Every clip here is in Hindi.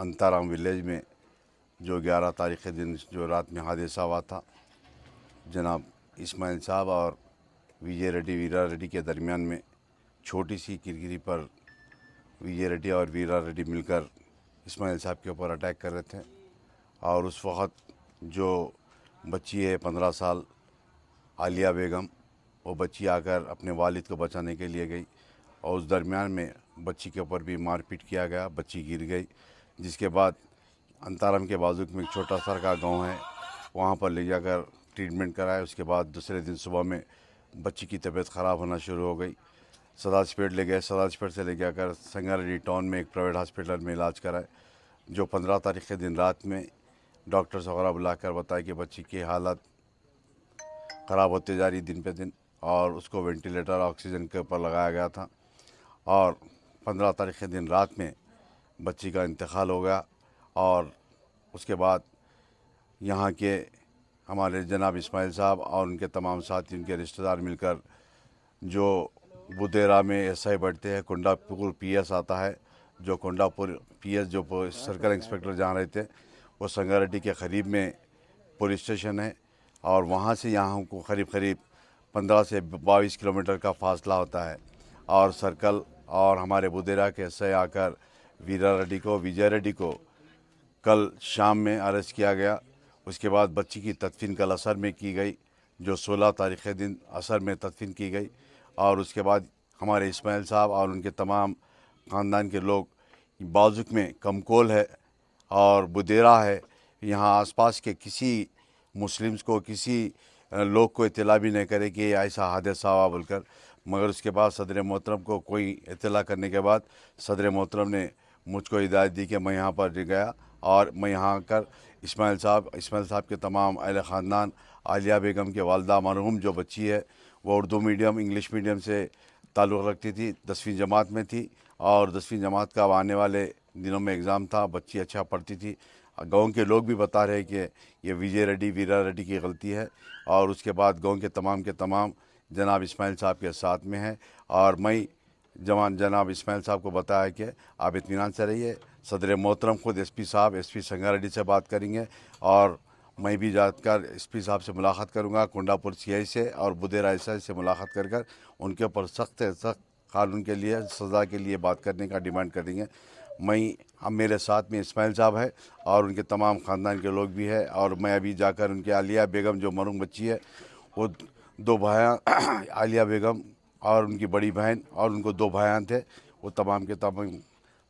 अंताराम विलेज में जो 11 तारीख के दिन जो रात में हादसा हुआ था, जनाब इस्माइल साहब और विजय रेड्डी वीरा रेड्डी के दरमियान में छोटी सी किरकिरी पर विजय रेड्डी और वीरा रेड्डी मिलकर इस्माइल साहब के ऊपर अटैक कर रहे थे। और उस वक़्त जो बच्ची है 15 साल आलिया बेगम, वो बच्ची आकर अपने वालिद को बचाने के लिए गई और उस दरमियान में बच्ची के ऊपर भी मारपीट किया गया, बच्ची गिर गई। जिसके बाद अंताराम के बाजू में एक छोटा सा का गाँव है, वहाँ पर ले जाकर ट्रीटमेंट कराया। उसके बाद दूसरे दिन सुबह में बच्ची की तबीयत ख़राब होना शुरू हो गई। सदाजपेट ले गए, सदाजपेट से ले जाकर संगारेड्डी टाउन में एक प्राइवेट हॉस्पिटल में इलाज कराए। जो 15 तारीख के दिन रात में डॉक्टर्स वगैरह बुलाकर बताया कि बच्ची की हालत ख़राब होते जा रही दिन पे दिन, और उसको वेंटिलेटर ऑक्सीजन के ऊपर लगाया गया था। और 15 तारीख के दिन रात में बच्ची का इंतकाल हो गया। और उसके बाद यहाँ के हमारे जनाब इस्माइल साहब और उनके तमाम साथी, उनके रिश्तेदार मिलकर जो बुदेरा में एसआई बढ़ते हैं, कुंडापुर पीएस आता है, जो कुंडापुर पीएस जो सर्कल इंस्पेक्टर जहाँ रहते हैं वो संगारेड्डी के करीब में पुलिस स्टेशन है। और वहाँ से यहाँ को करीब 15 से 22 किलोमीटर का फासला होता है। और सर्कल और हमारे बुदेरा के एसआई आकर वीरा रेड्डी को, विजय रेड्डी को कल शाम में अरेस्ट किया गया। उसके बाद बच्ची की तदफीन कल असर में की गई, जो 16 तारीख के दिन असर में तदफीन की गई। और उसके बाद हमारे इस्माइल साहब और उनके तमाम ख़ानदान के लोग बाजुक में कमकोल है और बुदेरा है, यहाँ आसपास के किसी मुस्लिम्स को, किसी लोग को इत्तला भी नहीं करे कि ऐसा हादसा हुआ बोलकर। मगर उसके बाद सदर मोहतरम को कोई इत्तला करने के बाद सदर मोहतरम ने मुझको हिदायत दी कि मैं यहाँ पर गया और मैं यहाँ आकर इस्माइल साहब के तमाम अहले ख़ानदान, आलिया बेगम के वालदा मरहूम जो बच्ची है वो उर्दू मीडियम इंग्लिश मीडियम से ताल्लुक़ रखती थी, 10वीं जमात में थी और 10वीं जमात का आने वाले दिनों में एग्ज़ाम था। बच्ची अच्छा पढ़ती थी। गांव के लोग भी बता रहे कि ये विजय रेड्डी वीरा रेड्डी की गलती है। और उसके बाद गांव के तमाम जनाब इस्माइल साहब के साथ में है। और मैं जनाब इस्माइल साहब को बताया कि आप इत्मीनान से रहिए, सदर मोहतरम खुद एसपी संगारेड्डी से बात करेंगे और मैं भी जाकर एसपी साहब से मुलाकात करूंगा, कुंडापुर सीआई से और बुदेरा एसआई से मुलाकात कर उनके ऊपर सख्त कानून के लिए, सज़ा के लिए बात करने का डिमांड करेंगे। हम मेरे साथ में इस्माइल साहब है और उनके तमाम ख़ानदान के लोग भी है। और मैं अभी जाकर उनके आलिया बेगम जो मरूम बच्ची है, वो 2 भाई आलिया बेगम और उनकी बड़ी बहन और उनको 2 भाई थे, वो तमाम के तमाम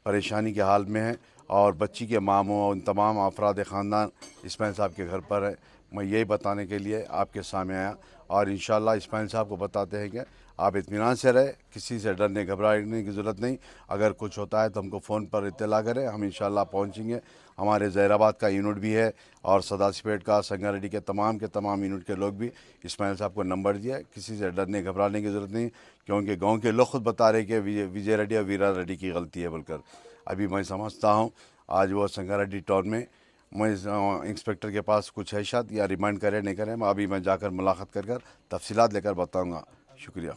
परेशानी के हाल में हैं। और बच्ची के मामों और उन तमाम अफराद ख़ानदान इस्माइल साहब के घर पर है। मैं यही बताने के लिए आपके सामने आया और इंशाअल्लाह इस्माइल साहब को बताते हैं कि आप इत्मीनान से रहे, किसी से डरने घबराने की ज़रूरत नहीं। अगर कुछ होता है तो हमको फ़ोन पर इत्तला करें, हम इंशाअल्लाह पहुंचेंगे। हमारे ज़हीराबाद का यूनिट भी है और सदाजपेट का, संगारेड्डी के तमाम यूनिट के लोग भी इस्माइल साहब को नंबर दिया है। किसी से डरने घबराने की ज़रूरत नहीं, क्योंकि गाँव के लोग खुद बता रहे कि विजय रेड्डी और वीरा रेड्डी की गलती है बोलकर। अभी मैं समझता हूँ आज वो संगारेड्डी टाउन में मैं इंस्पेक्टर के पास कुछ है शायद, या रिमांड करे नहीं करे, अभी मैं जाकर मुलाकात कर तफसीलात लेकर बताऊँगा। शुक्रिया।